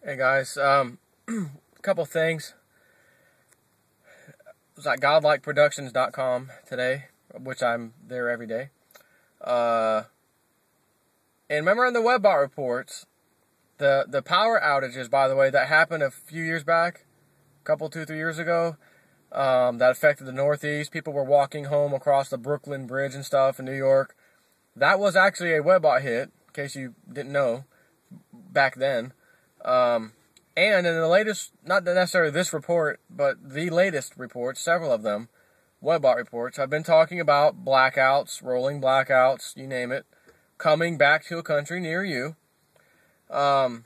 Hey guys, a couple things. I was at godlikeproductions.com today, which I'm there every day. And remember in the WebBot reports, the power outages, by the way, that happened a few years back, two, 3 years ago, that affected the Northeast. People were walking home across the Brooklyn Bridge and stuff in New York. That was actually a WebBot hit, in case you didn't know, back then. And in the latest, not necessarily this report, but the latest reports, several of them, WebBot reports, have been talking about blackouts, rolling blackouts, you name it, coming back to a country near you. And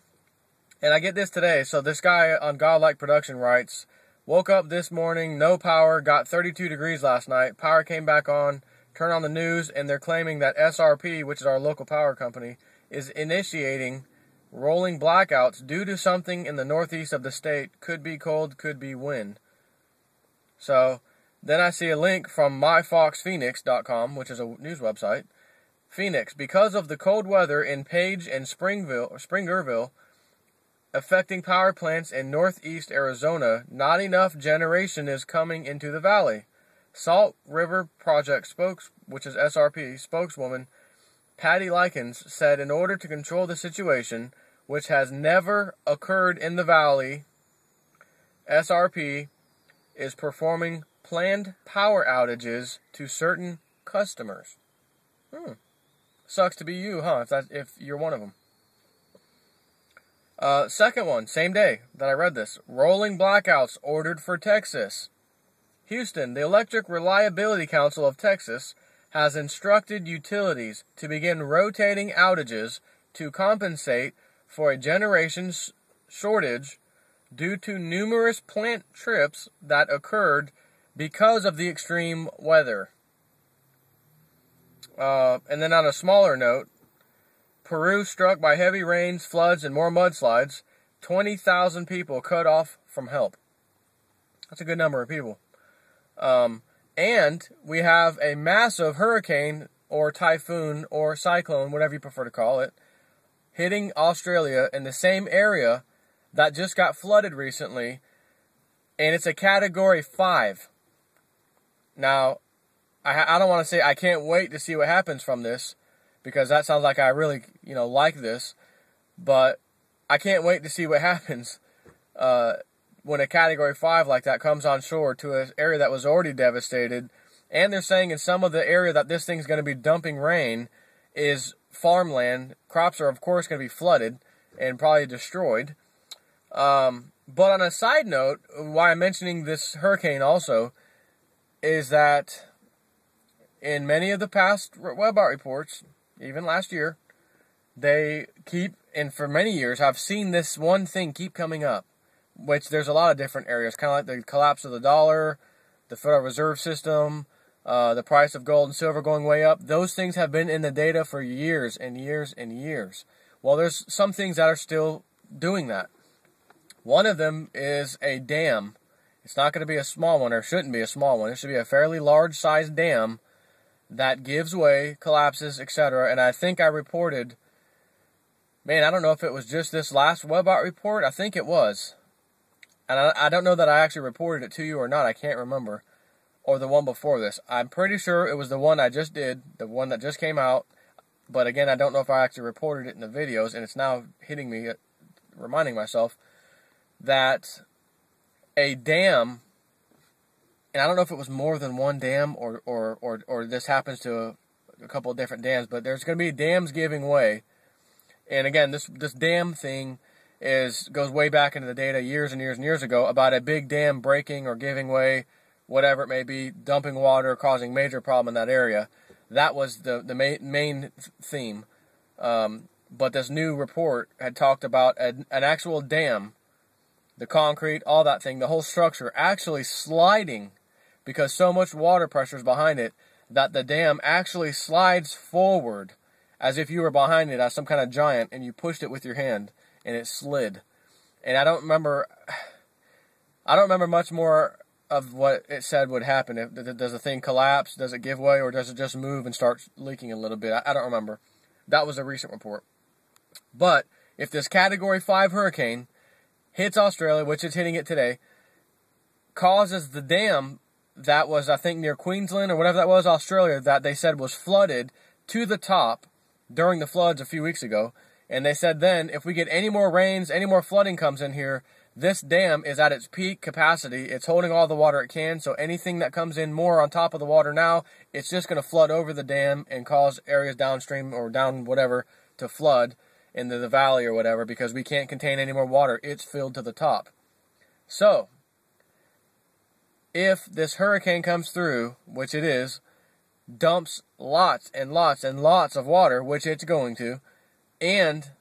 I get this today. So this guy on Godlike Production writes, woke up this morning, no power, got 32 degrees last night, power came back on, turn on the news, and they're claiming that SRP, which is our local power company, is initiating rolling blackouts due to something in the northeast of the state. Could be cold, could be wind. So then I see a link from myfoxphoenix.com, which is a news website. Phoenix, because of the cold weather in Page and Springerville affecting power plants in northeast Arizona, not enough generation is coming into the valley. Salt River Project which is SRP, spokeswoman Patty Likens said in order to control the situation, which has never occurred in the valley, SRP is performing planned power outages to certain customers. Sucks to be you, huh? If you're one of them. Second one, same day that I read this. Rolling blackouts ordered for Texas. Houston, the Electric Reliability Council of Texas has instructed utilities to begin rotating outages to compensate for a generation shortage due to numerous plant trips that occurred because of the extreme weather. And then on a smaller note, Peru struck by heavy rains, floods, and more mudslides. 20,000 people cut off from help. That's a good number of people. And we have a massive hurricane or typhoon or cyclone, whatever you prefer to call it, hitting Australia in the same area that just got flooded recently, and it's a Category 5. Now, I don't want to say I can't wait to see what happens from this, because that sounds like I really, like this, but I can't wait to see what happens when a Category 5 like that comes on shore to an area that was already devastated. And they're saying in some of the area that this thing's going to be dumping rain is farmland. Crops are, of course, going to be flooded and probably destroyed. But on a side note, why I'm mentioning this hurricane also is that in many of the past WebBot reports, even last year, they keep, and for many years, have seen this one thing keep coming up. Which there's a lot of different areas, kind of like the collapse of the dollar, the Federal Reserve System, the price of gold and silver going way up. Those things have been in the data for years and years and years. Well, there's some things that are still doing that. One of them is a dam. It's not going to be a small one, or shouldn't be a small one. It should be a fairly large-sized dam that gives way, collapses, etc. And I think I reported, I don't know if it was just this last WebBot report. I think it was. And I don't know that I actually reported it to you or not. I can't remember. Or the one before this. I'm pretty sure it was the one I just did. The one that just came out. But again, I don't know if I actually reported it in the videos. And it's now hitting me, reminding myself, that a dam, and I don't know if it was more than one dam or this happens to a couple of different dams. But there's going to be dams giving way. And again, this dam thing goes way back into the data years and years and years ago about a big dam breaking or giving way, whatever it may be, dumping water, causing major problem in that area. That was the main theme. But this new report had talked about an actual dam, the concrete, all that thing, the whole structure actually sliding because so much water pressure is behind it that the dam actually slides forward as if you were behind it as some kind of giant and you pushed it with your hand. And it slid. And I don't remember much more of what it said would happen. Does the thing collapse? Does it give way? Or does it just move and start leaking a little bit? I don't remember. That was a recent report. But if this Category 5 hurricane hits Australia, which it's hitting it today, causes the dam that was, I think, near Queensland or whatever that was, Australia, that they said was flooded to the top during the floods a few weeks ago. And they said then, if we get any more rains, any more flooding comes in here, this dam is at its peak capacity. It's holding all the water it can, so anything that comes in more on top of the water now, it's just going to flood over the dam and cause areas downstream or down whatever to flood into the valley or whatever, because we can't contain any more water. It's filled to the top. So, if this hurricane comes through, which it is, dumps lots and lots and lots of water, which it's going to, and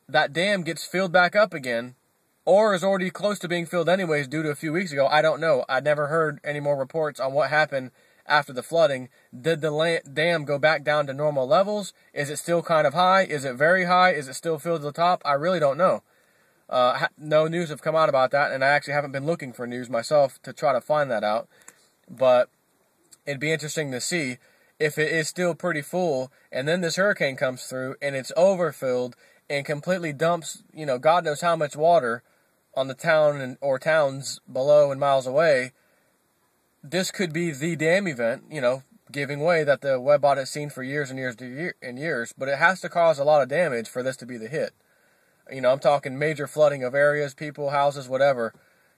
that dam gets filled back up again, or is already close to being filled anyways due to a few weeks ago. I don't know. I never heard any more reports on what happened after the flooding. Did the dam go back down to normal levels? Is it still kind of high? Is it very high? Is it still filled to the top? I really don't know. No news have come out about that, and I actually haven't been looking for news myself to try to find that out. But it'd be interesting to see if it is still pretty full, and then this hurricane comes through, and it's overfilled and completely dumps, God knows how much water on the town or towns below and miles away. This could be the dam event, giving way that the web audit has seen for years and years and years, but it has to cause a lot of damage for this to be the hit. I'm talking major flooding of areas, people, houses, whatever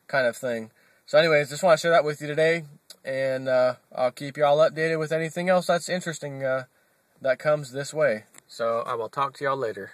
kind of thing. So anyways, just want to share that with you today, and I'll keep you all updated with anything else that's interesting that comes this way. So I will talk to y'all later.